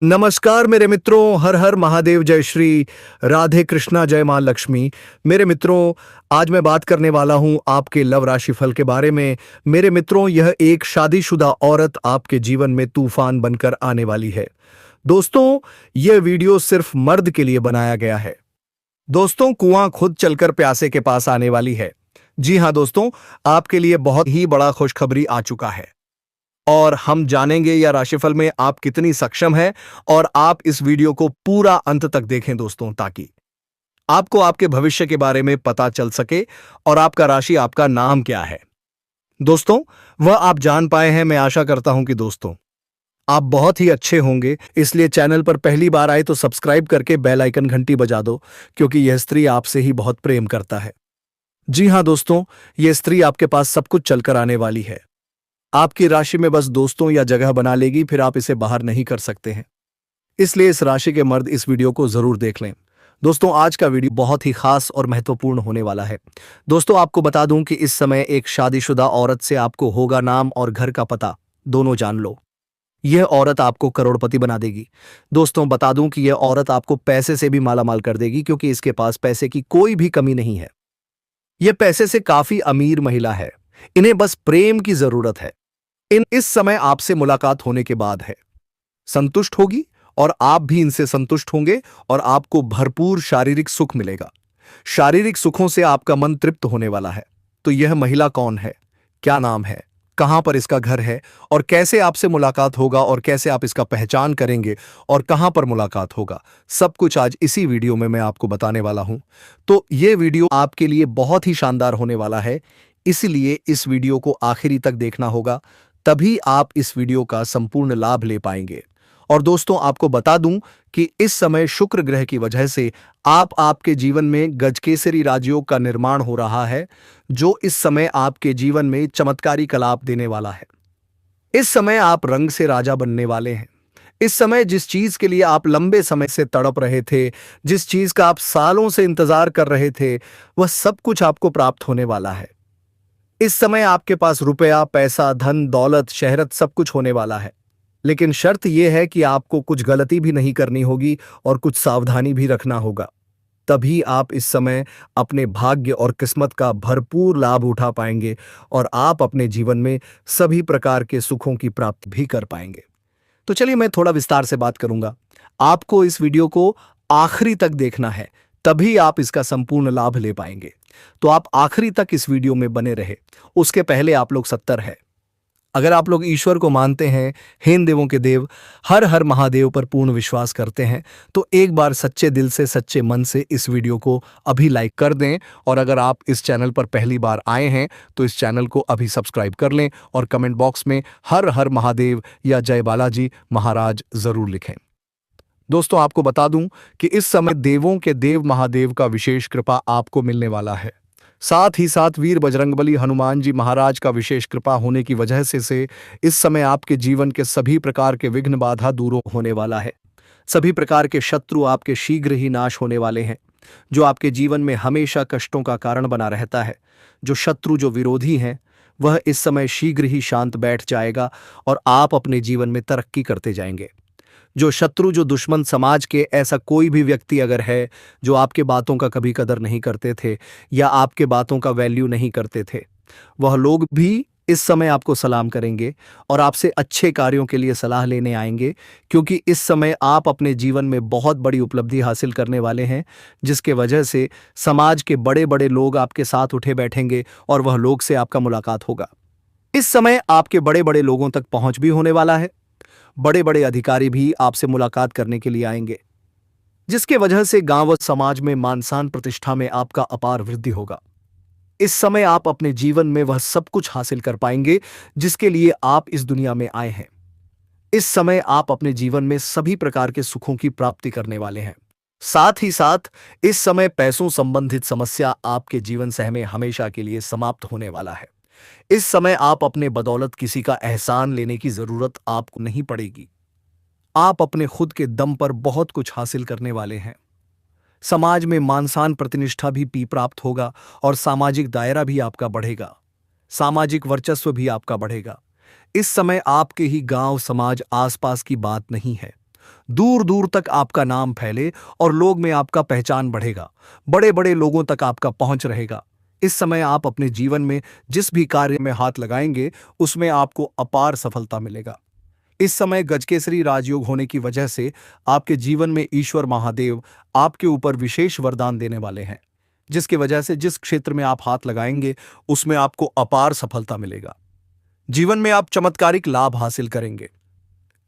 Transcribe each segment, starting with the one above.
नमस्कार मेरे मित्रों, हर हर महादेव, जय श्री राधे कृष्णा, जय मां लक्ष्मी। मेरे मित्रों, आज मैं बात करने वाला हूं आपके लव राशि फल के बारे में। मेरे मित्रों, यह एक शादीशुदा औरत आपके जीवन में तूफान बनकर आने वाली है। दोस्तों, यह वीडियो सिर्फ मर्द के लिए बनाया गया है। दोस्तों, कुआं खुद चलकर प्यासे के पास आने वाली है। जी हां दोस्तों, आपके लिए बहुत ही बड़ा खुशखबरी आ चुका है और हम जानेंगे यह राशिफल में आप कितनी सक्षम है। और आप इस वीडियो को पूरा अंत तक देखें दोस्तों, ताकि आपको आपके भविष्य के बारे में पता चल सके और आपका राशि, आपका नाम क्या है। दोस्तों, वह आप जान पाए हैं। मैं आशा करता हूं कि दोस्तों आप बहुत ही अच्छे होंगे, इसलिए चैनल पर पहली बार आए तो सब्सक्राइब करके बेल आइकन घंटी बजा दो, क्योंकि यह स्त्री आपसे ही बहुत प्रेम करता है। जी हां दोस्तों, यह स्त्री आपके पास सब कुछ चलकर आने वाली है। आपकी राशि में बस दोस्तों या जगह बना लेगी, फिर आप इसे बाहर नहीं कर सकते हैं। इसलिए इस राशि के मर्द इस वीडियो को जरूर देख लें। दोस्तों, आज का वीडियो बहुत ही खास और महत्वपूर्ण होने वाला है। दोस्तों, आपको बता दूं कि इस समय एक शादीशुदा औरत से आपको होगा नाम और घर का पता, दोनों जान लो। यह औरत आपको करोड़पति बना देगी। दोस्तों, बता दूं कि यह औरत आपको पैसे से भी मालामाल कर देगी, क्योंकि इसके पास पैसे की कोई भी कमी नहीं है। यह पैसे से काफी अमीर महिला है। इन्हें बस प्रेम की जरूरत है। इस समय आपसे मुलाकात होने के बाद है, संतुष्ट होगी और आप भी इनसे संतुष्ट होंगे और आपको भरपूर शारीरिक सुख मिलेगा। शारीरिक सुखों से आपका मन तृप्त होने वाला है। तो यह महिला कौन है, क्या नाम है, कहां पर इसका घर है और कैसे आपसे मुलाकात होगा और कैसे आप इसका पहचान करेंगे और कहां पर मुलाकात होगा, सब कुछ आज इसी वीडियो में मैं आपको बताने वाला हूं। तो यह वीडियो आपके लिए बहुत ही शानदार होने वाला है, इसलिए इस वीडियो को आखिरी तक देखना होगा, तभी आप इस वीडियो का संपूर्ण लाभ ले पाएंगे। और दोस्तों, आपको बता दूं कि इस समय शुक्र ग्रह की वजह से आपके जीवन में गजकेसरी राजयोग का निर्माण हो रहा है, जो इस समय आपके जीवन में चमत्कारी कलाप देने वाला है। इस समय आप रंग से राजा बनने वाले हैं। इस समय जिस चीज के लिए आप लंबे समय से तड़प रहे थे, जिस चीज का आप सालों से इंतजार कर रहे थे, वह सब कुछ आपको प्राप्त होने वाला है। इस समय आपके पास रुपया, पैसा, धन, दौलत, शहरत सब कुछ होने वाला है। लेकिन शर्त यह है कि आपको कुछ गलती भी नहीं करनी होगी और कुछ सावधानी भी रखना होगा। तभी आप इस समय अपने भाग्य और किस्मत का भरपूर लाभ उठा पाएंगे और आप अपने जीवन में सभी प्रकार के सुखों की प्राप्ति भी कर पाएंगे। तो चलिए, मैं थोड़ा विस्तार से बात करूंगा। आपको इस वीडियो को आखिरी तक देखना है, तभी आप इसका संपूर्ण लाभ ले पाएंगे। तो आप आखिरी तक इस वीडियो में बने रहे। उसके पहले आप लोग 70 है। अगर आप लोग ईश्वर को मानते हैं, हेन देवों के देव हर हर महादेव पर पूर्ण विश्वास करते हैं, तो एक बार सच्चे दिल से, सच्चे मन से इस वीडियो को अभी लाइक कर दें। और अगर आप इस चैनल पर पहली बार आए हैं तो इस चैनल को अभी सब्सक्राइब कर लें और कमेंट बॉक्स में हर हर महादेव या जय बालाजी महाराज जरूर लिखें। दोस्तों, आपको बता दूं कि इस समय देवों के देव महादेव का विशेष कृपा आपको मिलने वाला है। साथ ही साथ वीर बजरंगबली हनुमान जी महाराज का विशेष कृपा होने की वजह से इस समय आपके जीवन के सभी प्रकार के विघ्न बाधा दूर होने वाला है। सभी प्रकार के शत्रु आपके शीघ्र ही नाश होने वाले हैं। जो आपके जीवन में हमेशा कष्टों का कारण बना रहता है, जो शत्रु, जो विरोधी हैं, वह इस समय शीघ्र ही शांत बैठ जाएगा और आप अपने जीवन में तरक्की करते जाएंगे। जो शत्रु, जो दुश्मन समाज के, ऐसा कोई भी व्यक्ति अगर है जो आपके बातों का कभी कदर नहीं करते थे या आपके बातों का वैल्यू नहीं करते थे, वह लोग भी इस समय आपको सलाम करेंगे और आपसे अच्छे कार्यों के लिए सलाह लेने आएंगे, क्योंकि इस समय आप अपने जीवन में बहुत बड़ी उपलब्धि हासिल करने वाले हैं, जिसके वजह से समाज के बड़े बड़े लोग आपके साथ उठे बैठेंगे और वह लोग से आपका मुलाकात होगा। इस समय आपके बड़े बड़े लोगों तक पहुंच भी होने वाला है। बड़े बड़े अधिकारी भी आपसे मुलाकात करने के लिए आएंगे, जिसके वजह से गांव व समाज में मान सम्मान प्रतिष्ठा में आपका अपार वृद्धि होगा। इस समय आप अपने जीवन में वह सब कुछ हासिल कर पाएंगे जिसके लिए आप इस दुनिया में आए हैं। इस समय आप अपने जीवन में सभी प्रकार के सुखों की प्राप्ति करने वाले हैं। साथ ही साथ इस समय पैसों संबंधित समस्या आपके जीवन से हमें हमेशा के लिए समाप्त होने वाला है। इस समय आप अपने बदौलत किसी का एहसान लेने की जरूरत आपको नहीं पड़ेगी। आप अपने खुद के दम पर बहुत कुछ हासिल करने वाले हैं। समाज में मान सम्मान प्रतिष्ठा भी प्राप्त होगा और सामाजिक दायरा भी आपका बढ़ेगा। सामाजिक वर्चस्व भी आपका बढ़ेगा। इस समय आपके ही गांव, समाज, आसपास की बात नहीं है, दूर दूर तक आपका नाम फैले और लोग में आपका पहचान बढ़ेगा। बड़े बड़े लोगों तक आपका पहुंच रहेगा। इस समय आप अपने जीवन में जिस भी कार्य में हाथ लगाएंगे उसमें आपको अपार सफलता मिलेगा। इस समय गजकेसरी राजयोग होने की वजह से आपके जीवन में ईश्वर महादेव आपके ऊपर विशेष वरदान देने वाले हैं, जिसकी वजह से जिस क्षेत्र में आप हाथ लगाएंगे उसमें आपको अपार सफलता मिलेगा। जीवन में आप चमत्कारिक लाभ हासिल करेंगे।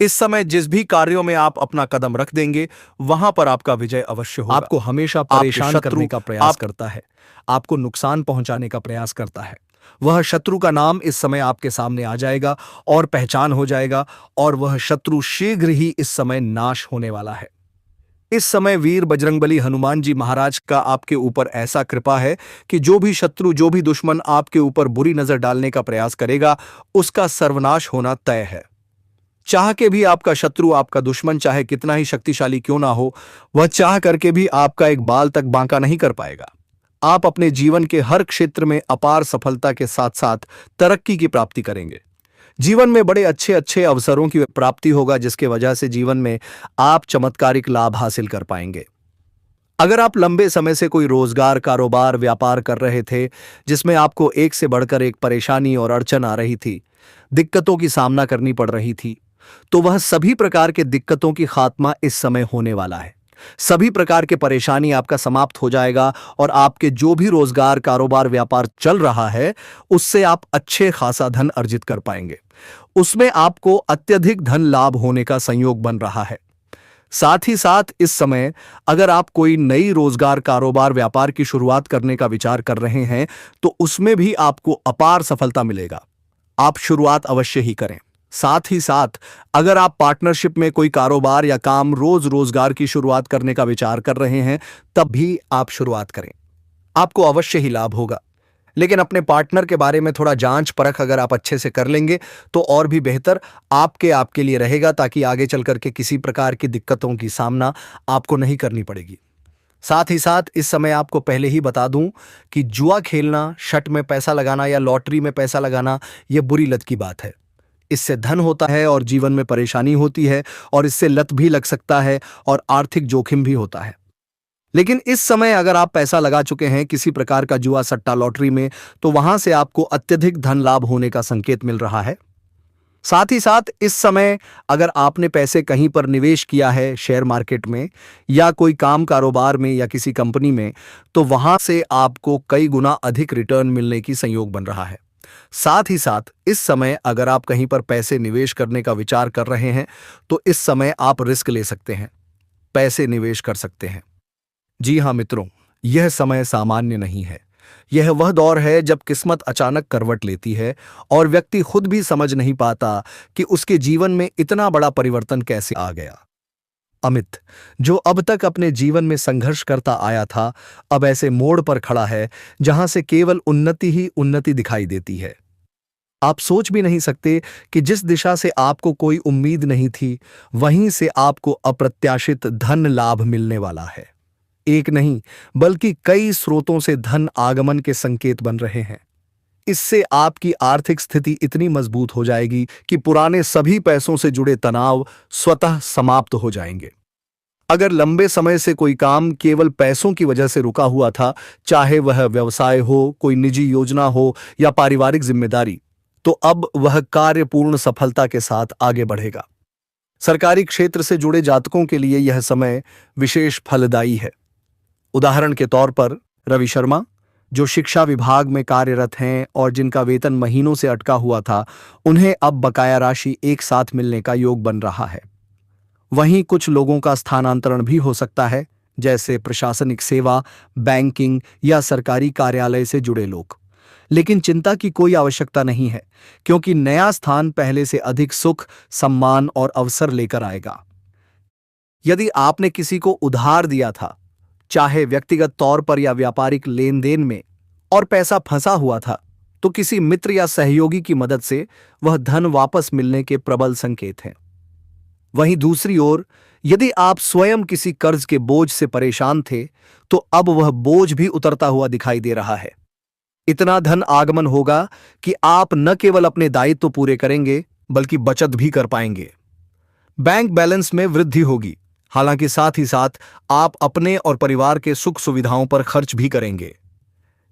इस समय जिस भी कार्यों में आप अपना कदम रख देंगे वहां पर आपका विजय अवश्य होगा। आपको हमेशा परेशान करने का प्रयास करता है, आपको नुकसान पहुंचाने का प्रयास करता है, वह शत्रु का नाम इस समय आपके सामने आ जाएगा और पहचान हो जाएगा, और वह शत्रु शीघ्र ही इस समय नाश होने वाला है। इस समय वीर बजरंगबली हनुमान जी महाराज का आपके ऊपर ऐसा कृपा है कि जो भी शत्रु, जो भी दुश्मन आपके ऊपर बुरी नजर डालने का प्रयास करेगा उसका सर्वनाश होना तय है। चाह के भी आपका शत्रु, आपका दुश्मन चाहे कितना ही शक्तिशाली क्यों ना हो, वह चाह करके भी आपका एक बाल तक बांका नहीं कर पाएगा। आप अपने जीवन के हर क्षेत्र में अपार सफलता के साथ साथ तरक्की की प्राप्ति करेंगे। जीवन में बड़े अच्छे अच्छे अवसरों की प्राप्ति होगा, जिसके वजह से जीवन में आप चमत्कारिक लाभ हासिल कर पाएंगे। अगर आप लंबे समय से कोई रोजगार, कारोबार, व्यापार कर रहे थे जिसमें आपको एक से बढ़कर एक परेशानी और अड़चन आ रही थी, दिक्कतों की सामना करनी पड़ रही थी, तो वह सभी प्रकार के दिक्कतों की खात्मा इस समय होने वाला है। सभी प्रकार के परेशानी आपका समाप्त हो जाएगा और आपके जो भी रोजगार, कारोबार, व्यापार चल रहा है उससे आप अच्छे खासा धन अर्जित कर पाएंगे। उसमें आपको अत्यधिक धन लाभ होने का संयोग बन रहा है। साथ ही साथ इस समय अगर आप कोई नई रोजगार, कारोबार, व्यापार की शुरुआत करने का विचार कर रहे हैं तो उसमें भी आपको अपार सफलता मिलेगा। आप शुरुआत अवश्य ही करें। साथ ही साथ अगर आप पार्टनरशिप में कोई कारोबार या काम, रोजगार की शुरुआत करने का विचार कर रहे हैं तब भी आप शुरुआत करें, आपको अवश्य ही लाभ होगा। लेकिन अपने पार्टनर के बारे में थोड़ा जांच परख अगर आप अच्छे से कर लेंगे तो और भी बेहतर आपके लिए रहेगा, ताकि आगे चल करके किसी प्रकार की दिक्कतों की सामना आपको नहीं करनी पड़ेगी। साथ ही साथ इस समय आपको पहले ही बता दूं कि जुआ खेलना, शट में पैसा लगाना या लॉटरी में पैसा लगाना यह बुरी लत की बात है। इससे धन होता है और जीवन में परेशानी होती है, और इससे लत भी लग सकता है और आर्थिक जोखिम भी होता है। लेकिन इस समय अगर आप पैसा लगा चुके हैं किसी प्रकार का जुआ, सट्टा, लॉटरी में, तो वहां से आपको अत्यधिक धन लाभ होने का संकेत मिल रहा है। साथ ही साथ इस समय अगर आपने पैसे कहीं पर निवेश किया है, शेयर मार्केट में या कोई काम, कारोबार में या किसी कंपनी में, तो वहां से आपको कई गुना अधिक रिटर्न मिलने की संयोग बन रहा है। साथ ही साथ इस समय अगर आप कहीं पर पैसे निवेश करने का विचार कर रहे हैं तो इस समय आप रिस्क ले सकते हैं, पैसे निवेश कर सकते हैं। जी हां मित्रों, यह समय सामान्य नहीं है। यह वह दौर है जब किस्मत अचानक करवट लेती है और व्यक्ति खुद भी समझ नहीं पाता कि उसके जीवन में इतना बड़ा परिवर्तन कैसे आ गया। अमित, जो अब तक अपने जीवन में संघर्ष करता आया था, अब ऐसे मोड़ पर खड़ा है जहां से केवल उन्नति ही उन्नति दिखाई देती है। आप सोच भी नहीं सकते कि जिस दिशा से आपको कोई उम्मीद नहीं थी, वहीं से आपको अप्रत्याशित धन लाभ मिलने वाला है। एक नहीं बल्कि कई स्रोतों से धन आगमन के संकेत बन रहे हैं। इससे आपकी आर्थिक स्थिति इतनी मजबूत हो जाएगी कि पुराने सभी पैसों से जुड़े तनाव स्वतः समाप्त हो जाएंगे। अगर लंबे समय से कोई काम केवल पैसों की वजह से रुका हुआ था, चाहे वह व्यवसाय हो, कोई निजी योजना हो या पारिवारिक जिम्मेदारी, तो अब वह कार्य पूर्ण सफलता के साथ आगे बढ़ेगा। सरकारी क्षेत्र से जुड़े जातकों के लिए यह समय विशेष फलदायी है। उदाहरण के तौर पर रवि शर्मा, जो शिक्षा विभाग में कार्यरत हैं और जिनका वेतन महीनों से अटका हुआ था, उन्हें अब बकाया राशि एक साथ मिलने का योग बन रहा है। वहीं कुछ लोगों का स्थानांतरण भी हो सकता है, जैसे प्रशासनिक सेवा, बैंकिंग या सरकारी कार्यालय से जुड़े लोग। लेकिन चिंता की कोई आवश्यकता नहीं है, क्योंकि नया स्थान पहले से अधिक सुख, सम्मान और अवसर लेकर आएगा। यदि आपने किसी को उधार दिया था, चाहे व्यक्तिगत तौर पर या व्यापारिक लेन देन में, और पैसा फंसा हुआ था, तो किसी मित्र या सहयोगी की मदद से वह धन वापस मिलने के प्रबल संकेत हैं। वहीं दूसरी ओर यदि आप स्वयं किसी कर्ज के बोझ से परेशान थे, तो अब वह बोझ भी उतरता हुआ दिखाई दे रहा है। इतना धन आगमन होगा कि आप न केवल अपने दायित्व पूरे करेंगे बल्कि बचत भी कर पाएंगे। बैंक बैलेंस में वृद्धि होगी। हालांकि साथ ही साथ आप अपने और परिवार के सुख सुविधाओं पर खर्च भी करेंगे।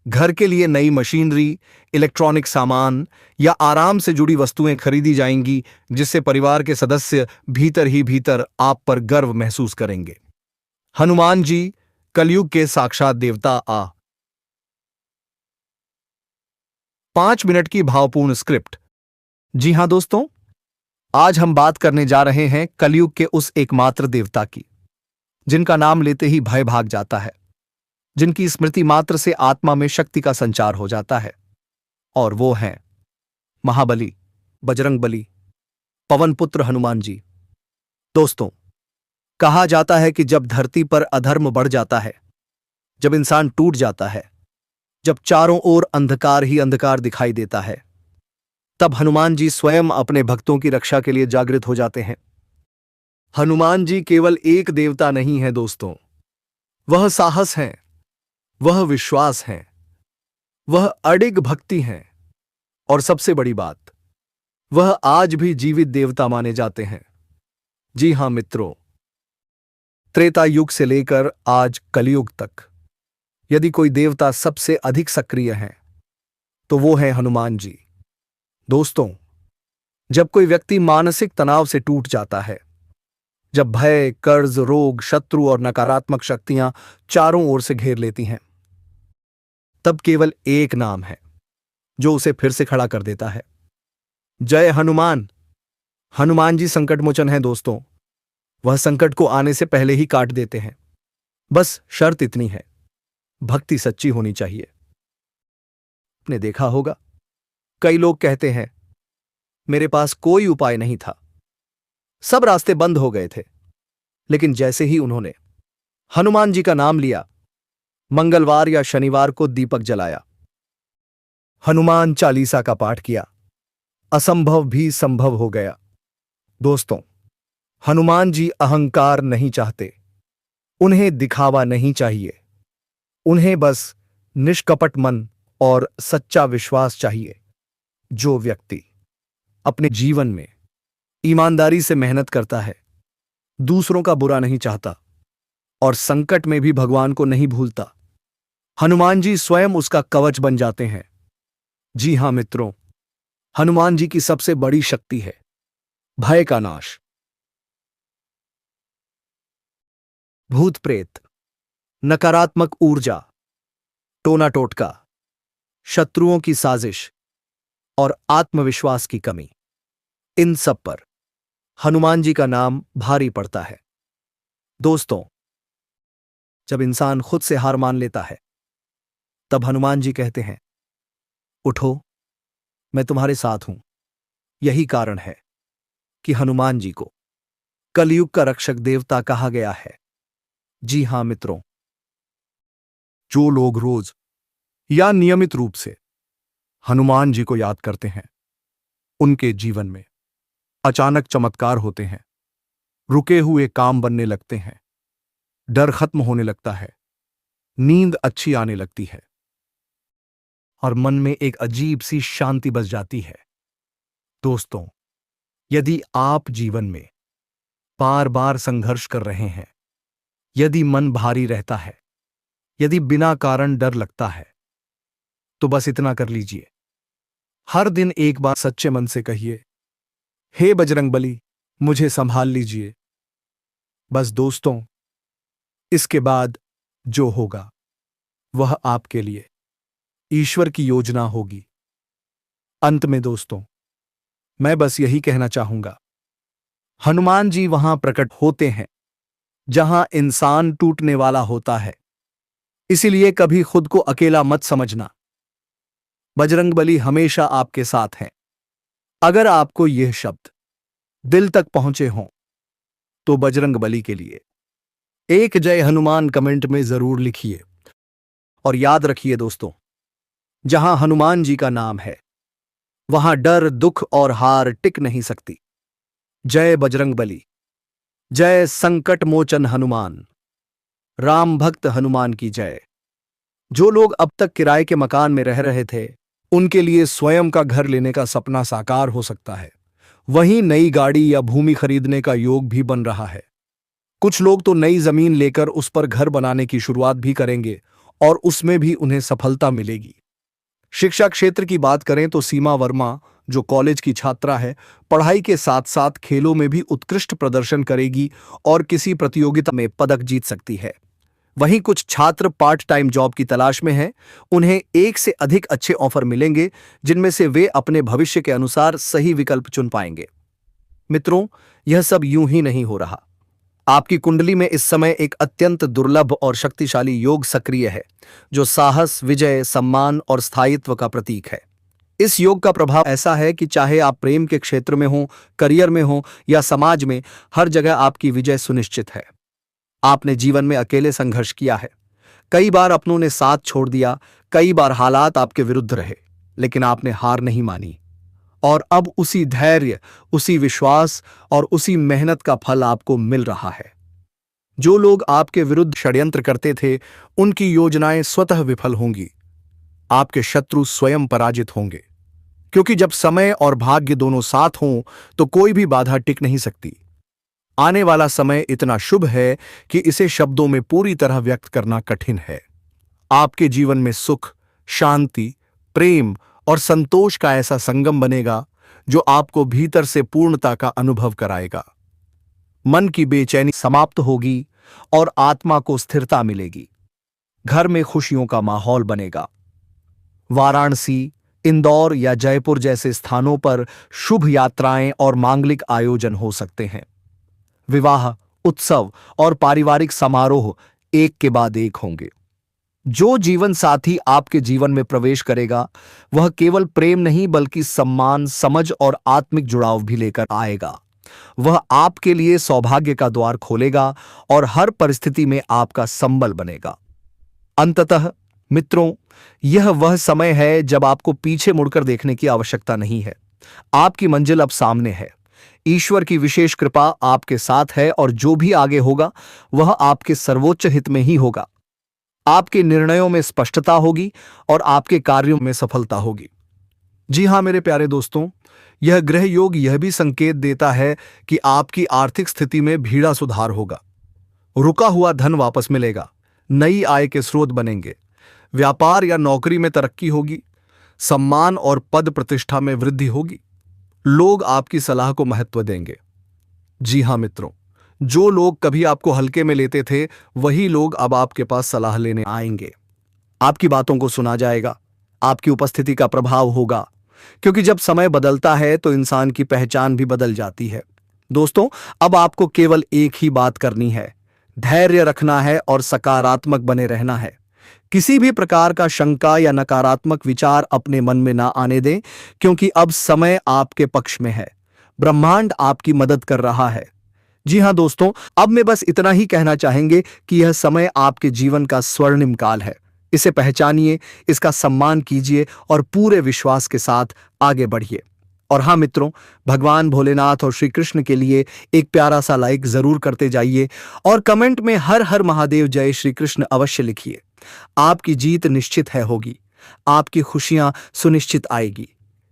घर के लिए नई मशीनरी, इलेक्ट्रॉनिक सामान या आराम से जुड़ी वस्तुएं खरीदी जाएंगी, जिससे परिवार के सदस्य भीतर ही भीतर आप पर गर्व महसूस करेंगे। हनुमान जी कलयुग के साक्षात देवता। 5 मिनट की भावपूर्ण स्क्रिप्ट। जी हां दोस्तों, आज हम बात करने जा रहे हैं कलयुग के उस एकमात्र देवता की, जिनका नाम लेते ही भय भाग जाता है, जिनकी स्मृति मात्र से आत्मा में शक्ति का संचार हो जाता है। और वो हैं महाबली, बजरंगबली, पवन पुत्र हनुमान जी। दोस्तों, कहा जाता है कि जब धरती पर अधर्म बढ़ जाता है, जब इंसान टूट जाता है, जब चारों ओर अंधकार ही अंधकार दिखाई देता है, तब हनुमान जी स्वयं अपने भक्तों की रक्षा के लिए जागृत हो जाते हैं। हनुमान जी केवल एक देवता नहीं है दोस्तों, वह साहस हैं, वह विश्वास हैं, वह अडिग भक्ति हैं, और सबसे बड़ी बात, वह आज भी जीवित देवता माने जाते हैं। जी हां मित्रों, त्रेता युग से लेकर आज कलयुग तक यदि कोई देवता सबसे अधिक सक्रिय है तो वो है हनुमान जी। दोस्तों, जब कोई व्यक्ति मानसिक तनाव से टूट जाता है, जब भय, कर्ज, रोग, शत्रु और नकारात्मक शक्तियां चारों ओर से घेर लेती हैं, तब केवल एक नाम है जो उसे फिर से खड़ा कर देता है। जय हनुमान। हनुमान जी संकट मोचन है दोस्तों, वह संकट को आने से पहले ही काट देते हैं। बस शर्त इतनी है, भक्ति सच्ची होनी चाहिए। आपने देखा होगा, कई लोग कहते हैं मेरे पास कोई उपाय नहीं था, सब रास्ते बंद हो गए थे, लेकिन जैसे ही उन्होंने हनुमान जी का नाम लिया, मंगलवार या शनिवार को दीपक जलाया, हनुमान चालीसा का पाठ किया, असंभव भी संभव हो गया। दोस्तों, हनुमान जी अहंकार नहीं चाहते, उन्हें दिखावा नहीं चाहिए, उन्हें बस निष्कपट मन और सच्चा विश्वास चाहिए। जो व्यक्ति अपने जीवन में ईमानदारी से मेहनत करता है, दूसरों का बुरा नहीं चाहता और संकट में भी भगवान को नहीं भूलता, हनुमान जी स्वयं उसका कवच बन जाते हैं। जी हां मित्रों, हनुमान जी की सबसे बड़ी शक्ति है भय का नाश। भूत प्रेत, नकारात्मक ऊर्जा, टोना टोटका, शत्रुओं की साजिश और आत्मविश्वास की कमी, इन सब पर हनुमान जी का नाम भारी पड़ता है। दोस्तों, जब इंसान खुद से हार मान लेता है, तब हनुमान जी कहते हैं, उठो, मैं तुम्हारे साथ हूं। यही कारण है कि हनुमान जी को कलयुग का रक्षक देवता कहा गया है। जी हां मित्रों, जो लोग रोज या नियमित रूप से हनुमान जी को याद करते हैं, उनके जीवन में अचानक चमत्कार होते हैं, रुके हुए काम बनने लगते हैं, डर खत्म होने लगता है, नींद अच्छी आने लगती है और मन में एक अजीब सी शांति बस जाती है। दोस्तों, यदि आप जीवन में बार बार संघर्ष कर रहे हैं, यदि मन भारी रहता है, यदि बिना कारण डर लगता है, तो बस इतना कर लीजिए, हर दिन एक बार सच्चे मन से कहिए, हे बजरंगबली, मुझे संभाल लीजिए। बस दोस्तों, इसके बाद जो होगा वह आपके लिए ईश्वर की योजना होगी। अंत में दोस्तों, मैं बस यही कहना चाहूंगा, हनुमान जी वहां प्रकट होते हैं जहां इंसान टूटने वाला होता है। इसीलिए कभी खुद को अकेला मत समझना, बजरंगबली हमेशा आपके साथ हैं। अगर आपको यह शब्द दिल तक पहुंचे हों, तो बजरंगबली के लिए एक जय हनुमान कमेंट में जरूर लिखिए। और याद रखिए दोस्तों, जहां हनुमान जी का नाम है, वहां डर, दुख और हार टिक नहीं सकती। जय बजरंगबली, जय संकट मोचन हनुमान, राम भक्त हनुमान की जय। जो लोग अब तक किराए के मकान में रह रहे थे, उनके लिए स्वयं का घर लेने का सपना साकार हो सकता है। वहीं नई गाड़ी या भूमि खरीदने का योग भी बन रहा है। कुछ लोग तो नई जमीन लेकर उस पर घर बनाने की शुरुआत भी करेंगे और उसमें भी उन्हें सफलता मिलेगी। शिक्षा क्षेत्र की बात करें तो सीमा वर्मा, जो कॉलेज की छात्रा है, पढ़ाई के साथ साथ खेलों में भी उत्कृष्ट प्रदर्शन करेगी और किसी प्रतियोगिता में पदक जीत सकती है। वहीं कुछ छात्र पार्ट टाइम जॉब की तलाश में हैं, उन्हें एक से अधिक अच्छे ऑफर मिलेंगे जिनमें से वे अपने भविष्य के अनुसार सही विकल्प चुन पाएंगे। मित्रों, यह सब यूं ही नहीं हो रहा। आपकी कुंडली में इस समय एक अत्यंत दुर्लभ और शक्तिशाली योग सक्रिय है, जो साहस, विजय, सम्मान और स्थायित्व का प्रतीक है। इस योग का प्रभाव ऐसा है कि चाहे आप प्रेम के क्षेत्र में हो, करियर में हो या समाज में, हर जगह आपकी विजय सुनिश्चित है। आपने जीवन में अकेले संघर्ष किया है। कई बार अपनों ने साथ छोड़ दिया, कई बार हालात आपके विरुद्ध रहे, लेकिन आपने हार नहीं मानी। और अब उसी धैर्य, उसी विश्वास और उसी मेहनत का फल आपको मिल रहा है। जो लोग आपके विरुद्ध षड्यंत्र करते थे, उनकी योजनाएं स्वतः विफल होंगी। आपके शत्रु स्वयं पराजित होंगे, क्योंकि जब समय और भाग्य दोनों साथ हों तो कोई भी बाधा टिक नहीं सकती। आने वाला समय इतना शुभ है कि इसे शब्दों में पूरी तरह व्यक्त करना कठिन है। आपके जीवन में सुख, शांति, प्रेम और संतोष का ऐसा संगम बनेगा जो आपको भीतर से पूर्णता का अनुभव कराएगा। मन की बेचैनी समाप्त होगी और आत्मा को स्थिरता मिलेगी। घर में खुशियों का माहौल बनेगा। वाराणसी, इंदौर या जयपुर जैसे स्थानों पर शुभ यात्राएं और मांगलिक आयोजन हो सकते हैं। विवाह, उत्सव और पारिवारिक समारोह एक के बाद एक होंगे। जो जीवन साथी आपके जीवन में प्रवेश करेगा, वह केवल प्रेम नहीं बल्कि सम्मान, समझ और आत्मिक जुड़ाव भी लेकर आएगा। वह आपके लिए सौभाग्य का द्वार खोलेगा और हर परिस्थिति में आपका संबल बनेगा। अंततः मित्रों, यह वह समय है जब आपको पीछे मुड़कर देखने की आवश्यकता नहीं है। आपकी मंजिल अब सामने है। ईश्वर की विशेष कृपा आपके साथ है और जो भी आगे होगा वह आपके सर्वोच्च हित में ही होगा। आपके निर्णयों में स्पष्टता होगी और आपके कार्यों में सफलता होगी। जी हां मेरे प्यारे दोस्तों, यह ग्रह योग यह भी संकेत देता है कि आपकी आर्थिक स्थिति में भीड़ा सुधार होगा। रुका हुआ धन वापस मिलेगा, नई आय के स्रोत बनेंगे, व्यापार या नौकरी में तरक्की होगी, सम्मान और पद प्रतिष्ठा में वृद्धि होगी। लोग आपकी सलाह को महत्व देंगे। जी हां मित्रों, जो लोग कभी आपको हल्के में लेते थे, वही लोग अब आपके पास सलाह लेने आएंगे। आपकी बातों को सुना जाएगा, आपकी उपस्थिति का प्रभाव होगा, क्योंकि जब समय बदलता है तो इंसान की पहचान भी बदल जाती है। दोस्तों, अब आपको केवल एक ही बात करनी है, धैर्य रखना है और सकारात्मक बने रहना है। किसी भी प्रकार का शंका या नकारात्मक विचार अपने मन में ना आने दें, क्योंकि अब समय आपके पक्ष में है। ब्रह्मांड आपकी मदद कर रहा है। जी हां दोस्तों, अब मैं बस इतना ही कहना चाहेंगे कि यह समय आपके जीवन का स्वर्णिम काल है। इसे पहचानिए, इसका सम्मान कीजिए और पूरे विश्वास के साथ आगे बढ़िए। और हाँ मित्रों, भगवान भोलेनाथ और श्री कृष्ण के लिए एक प्यारा सा लाइक जरूर करते जाइए और कमेंट में हर हर महादेव जय श्री कृष्ण अवश्य लिखिए। आपकी जीत निश्चित है होगी, आपकी खुशियां सुनिश्चित आएगी।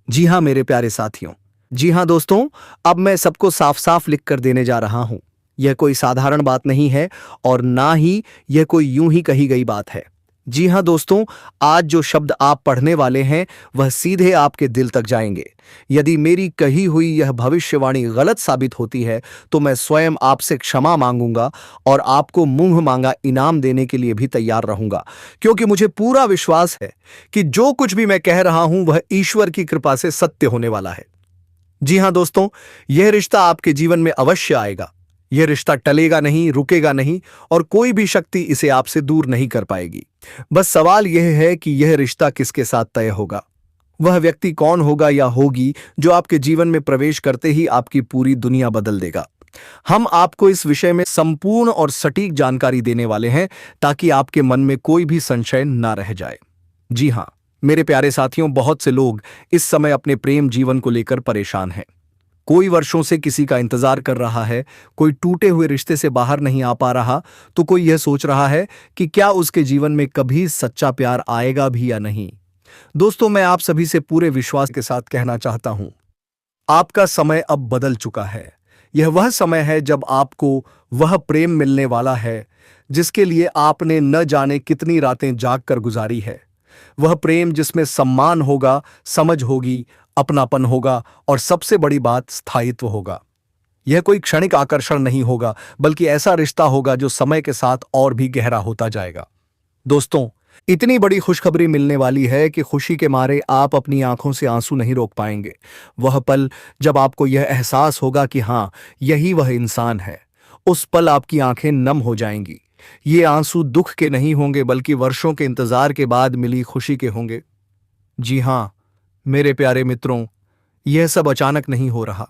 जी हां मेरे प्यारे साथियों, जी हां दोस्तों, अब मैं सबको साफ साफ लिख कर देने जा रहा हूं। यह कोई साधारण बात नहीं है और ना ही यह कोई यूं ही कही गई बात है। जी हां दोस्तों, आज जो शब्द आप पढ़ने वाले हैं वह सीधे आपके दिल तक जाएंगे। यदि मेरी कही हुई यह भविष्यवाणी गलत साबित होती है तो मैं स्वयं आपसे क्षमा मांगूंगा और आपको मुंह मांगा इनाम देने के लिए भी तैयार रहूंगा, क्योंकि मुझे पूरा विश्वास है कि जो कुछ भी मैं कह रहा हूं वह ईश्वर की कृपा से सत्य होने वाला है। जी हां दोस्तों, यह रिश्ता आपके जीवन में अवश्य आएगा। यह रिश्ता टलेगा नहीं, रुकेगा नहीं और कोई भी शक्ति इसे आपसे दूर नहीं कर पाएगी। बस सवाल यह है कि यह रिश्ता किसके साथ तय होगा। वह व्यक्ति कौन होगा या होगी जो आपके जीवन में प्रवेश करते ही आपकी पूरी दुनिया बदल देगा। हम आपको इस विषय में संपूर्ण और सटीक जानकारी देने वाले हैं ताकि आपके मन में कोई भी संशय ना रह जाए। जी हां मेरे प्यारे साथियों, बहुत से लोग इस समय अपने प्रेम जीवन को लेकर परेशान हैं। कोई वर्षों से किसी का इंतजार कर रहा है, कोई टूटे हुए रिश्ते से बाहर नहीं आ पा रहा, तो कोई यह सोच रहा है कि क्या उसके जीवन में कभी सच्चा प्यार आएगा भी या नहीं। दोस्तों, मैं आप सभी से पूरे विश्वास के साथ कहना चाहता हूं, आपका समय अब बदल चुका है। यह वह समय है जब आपको वह प्रेम मिलने वाला है जिसके लिए आपने न जाने कितनी रातें जाग कर गुजारी है। वह प्रेम जिसमें सम्मान होगा, समझ होगी, अपनापन होगा और सबसे बड़ी बात स्थायित्व होगा। यह कोई क्षणिक आकर्षण नहीं होगा, बल्कि ऐसा रिश्ता होगा जो समय के साथ और भी गहरा होता जाएगा। दोस्तों, इतनी बड़ी खुशखबरी मिलने वाली है कि खुशी के मारे आप अपनी आंखों से आंसू नहीं रोक पाएंगे। वह पल जब आपको यह एहसास होगा कि हाँ, यही वह इंसान है, उस पल आपकी आंखें नम हो जाएंगी। ये आंसू दुख के नहीं होंगे, बल्कि वर्षों के इंतजार के बाद मिली खुशी के होंगे। जी हाँ, मेरे प्यारे मित्रों, यह सब अचानक नहीं हो रहा।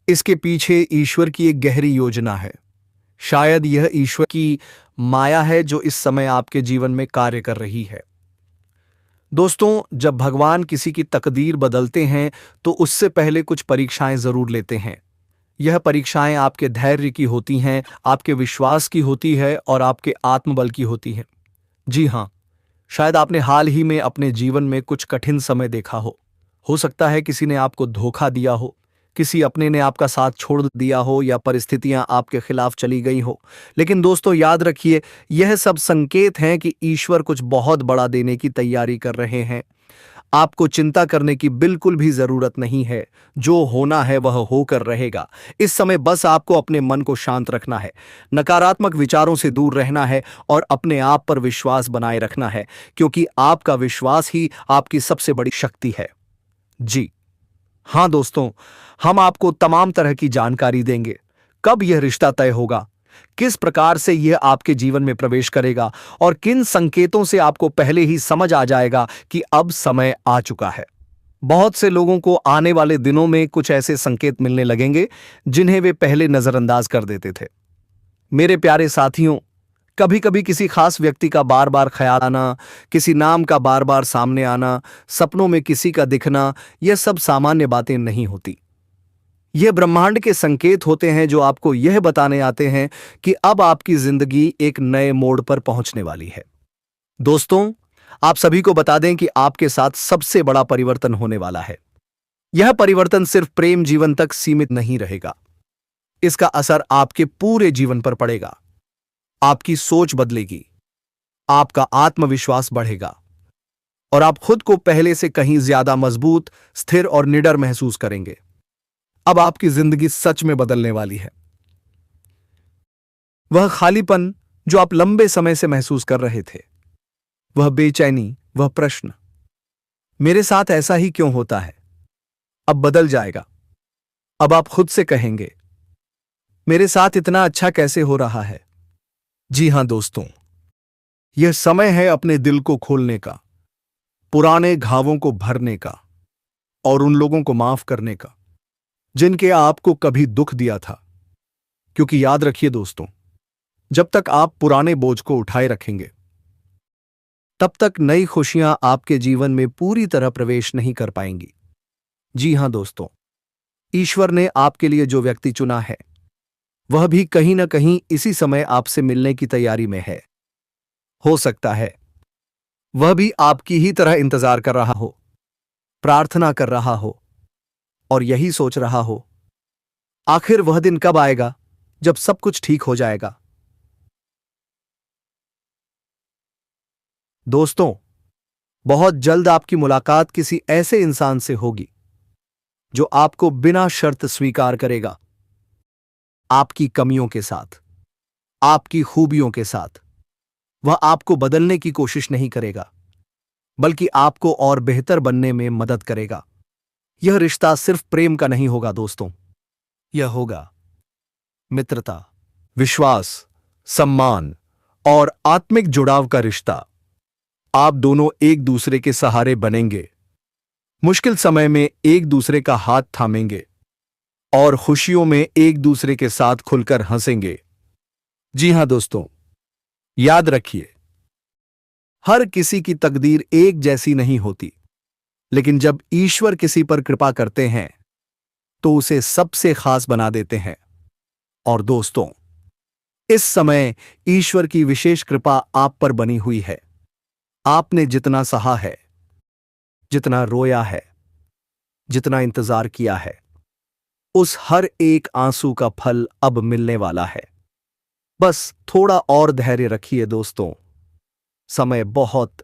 इसके पीछे ईश्वर की एक गहरी योजना है। शायद यह ईश्वर की माया है जो इस समय आपके जीवन में कार्य कर रही है। दोस्तों, जब भगवान किसी की तकदीर बदलते हैं तो उससे पहले कुछ परीक्षाएं जरूर लेते हैं। यह परीक्षाएं आपके धैर्य की होती हैं, आपके विश्वास की होती है और आपके आत्मबल की होती है। जी हाँ, शायद आपने हाल ही में अपने जीवन में कुछ कठिन समय देखा हो सकता है किसी ने आपको धोखा दिया हो, किसी अपने ने आपका साथ छोड़ दिया हो या परिस्थितियां आपके खिलाफ चली गई हो। लेकिन दोस्तों, याद रखिए, यह सब संकेत हैं कि ईश्वर कुछ बहुत बड़ा देने की तैयारी कर रहे हैं। आपको चिंता करने की बिल्कुल भी जरूरत नहीं है। जो होना है वह होकर रहेगा। इस समय बस आपको अपने मन को शांत रखना है, नकारात्मक विचारों से दूर रहना है और अपने आप पर विश्वास बनाए रखना है, क्योंकि आपका विश्वास ही आपकी सबसे बड़ी शक्ति है। जी हाँ दोस्तों, हम आपको तमाम तरह की जानकारी देंगे। कब यह रिश्ता तय होगा, किस प्रकार से यह आपके जीवन में प्रवेश करेगा और किन संकेतों से आपको पहले ही समझ आ जाएगा कि अब समय आ चुका है। बहुत से लोगों को आने वाले दिनों में कुछ ऐसे संकेत मिलने लगेंगे जिन्हें वे पहले नजरअंदाज कर देते थे। मेरे प्यारे साथियों, कभी कभी किसी खास व्यक्ति का बार बार ख्याल आना, किसी नाम का बार बार सामने आना, सपनों में किसी का दिखना, यह सब सामान्य बातें नहीं होती। यह ब्रह्मांड के संकेत होते हैं जो आपको यह बताने आते हैं कि अब आपकी जिंदगी एक नए मोड़ पर पहुंचने वाली है। दोस्तों, आप सभी को बता दें कि आपके साथ सबसे बड़ा परिवर्तन होने वाला है। यह परिवर्तन सिर्फ प्रेम जीवन तक सीमित नहीं रहेगा। इसका असर आपके पूरे जीवन पर पड़ेगा। आपकी सोच बदलेगी, आपका आत्मविश्वास बढ़ेगा और आप खुद को पहले से कहीं ज्यादा मजबूत, स्थिर और निडर महसूस करेंगे। अब आपकी जिंदगी सच में बदलने वाली है। वह खालीपन जो आप लंबे समय से महसूस कर रहे थे, वह बेचैनी, वह प्रश्न, मेरे साथ ऐसा ही क्यों होता है, अब बदल जाएगा। अब आप खुद से कहेंगे, मेरे साथ इतना अच्छा कैसे हो रहा है। जी हां दोस्तों, यह समय है अपने दिल को खोलने का, पुराने घावों को भरने का और उन लोगों को माफ करने का जिनके आपको कभी दुख दिया था। क्योंकि याद रखिए दोस्तों, जब तक आप पुराने बोझ को उठाए रखेंगे, तब तक नई खुशियां आपके जीवन में पूरी तरह प्रवेश नहीं कर पाएंगी। जी हां दोस्तों, ईश्वर ने आपके लिए जो व्यक्ति चुना है, वह भी कहीं ना कहीं इसी समय आपसे मिलने की तैयारी में है। हो सकता है वह भी आपकी ही तरह इंतजार कर रहा हो, प्रार्थना कर रहा हो और यही सोच रहा हो, आखिर वह दिन कब आएगा जब सब कुछ ठीक हो जाएगा। दोस्तों, बहुत जल्द आपकी मुलाकात किसी ऐसे इंसान से होगी जो आपको बिना शर्त स्वीकार करेगा, आपकी कमियों के साथ, आपकी खूबियों के साथ। वह आपको बदलने की कोशिश नहीं करेगा, बल्कि आपको और बेहतर बनने में मदद करेगा। यह रिश्ता सिर्फ प्रेम का नहीं होगा दोस्तों, यह होगा मित्रता, विश्वास, सम्मान और आत्मिक जुड़ाव का रिश्ता। आप दोनों एक दूसरे के सहारे बनेंगे, मुश्किल समय में एक दूसरे का हाथ थामेंगे और खुशियों में एक दूसरे के साथ खुलकर हंसेंगे। जी हां दोस्तों, याद रखिए, हर किसी की तकदीर एक जैसी नहीं होती, लेकिन जब ईश्वर किसी पर कृपा करते हैं तो उसे सबसे खास बना देते हैं। और दोस्तों, इस समय ईश्वर की विशेष कृपा आप पर बनी हुई है। आपने जितना सहा है, जितना रोया है, जितना इंतजार किया है, उस हर एक आंसू का फल अब मिलने वाला है। बस थोड़ा और धैर्य रखिए दोस्तों, समय बहुत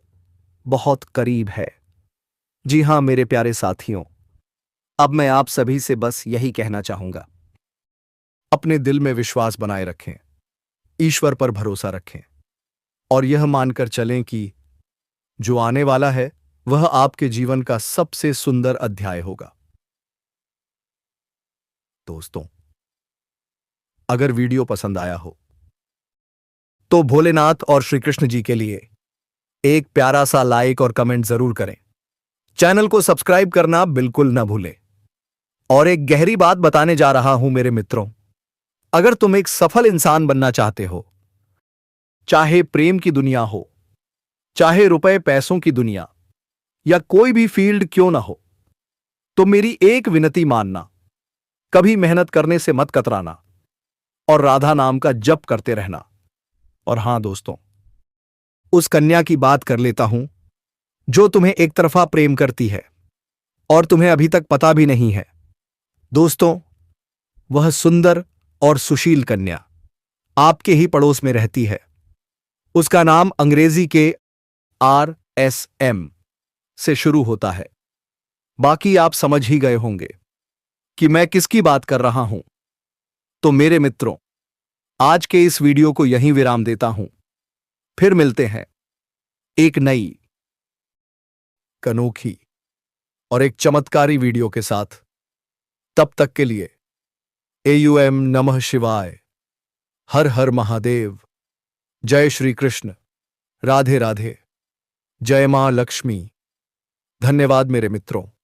बहुत करीब है। जी हां मेरे प्यारे साथियों, अब मैं आप सभी से बस यही कहना चाहूंगा, अपने दिल में विश्वास बनाए रखें, ईश्वर पर भरोसा रखें और यह मानकर चलें कि जो आने वाला है वह आपके जीवन का सबसे सुंदर अध्याय होगा। दोस्तों, अगर वीडियो पसंद आया हो तो भोलेनाथ और श्री कृष्ण जी के लिए एक प्यारा सा लाइक और कमेंट जरूर करें। चैनल को सब्सक्राइब करना बिल्कुल ना भूलें। और एक गहरी बात बताने जा रहा हूं मेरे मित्रों, अगर तुम एक सफल इंसान बनना चाहते हो, चाहे प्रेम की दुनिया हो, चाहे रुपए पैसों की दुनिया या कोई भी फील्ड क्यों ना हो, तो मेरी एक विनती मानना, कभी मेहनत करने से मत कतराना और राधा नाम का जप करते रहना। और हां दोस्तों, उस कन्या की बात कर लेता हूं जो तुम्हें एक तरफा प्रेम करती है और तुम्हें अभी तक पता भी नहीं है। दोस्तों, वह सुंदर और सुशील कन्या आपके ही पड़ोस में रहती है। उसका नाम अंग्रेजी के RSM से शुरू होता है। बाकी आप समझ ही गए होंगे कि मैं किसकी बात कर रहा हूं। तो मेरे मित्रों, आज के इस वीडियो को यहीं विराम देता हूं। फिर मिलते हैं एक नई, अनोखी और एक चमत्कारी वीडियो के साथ। तब तक के लिए AUM नमः शिवाय, हर हर महादेव, जय श्री कृष्ण, राधे राधे, जय मां लक्ष्मी। धन्यवाद मेरे मित्रों।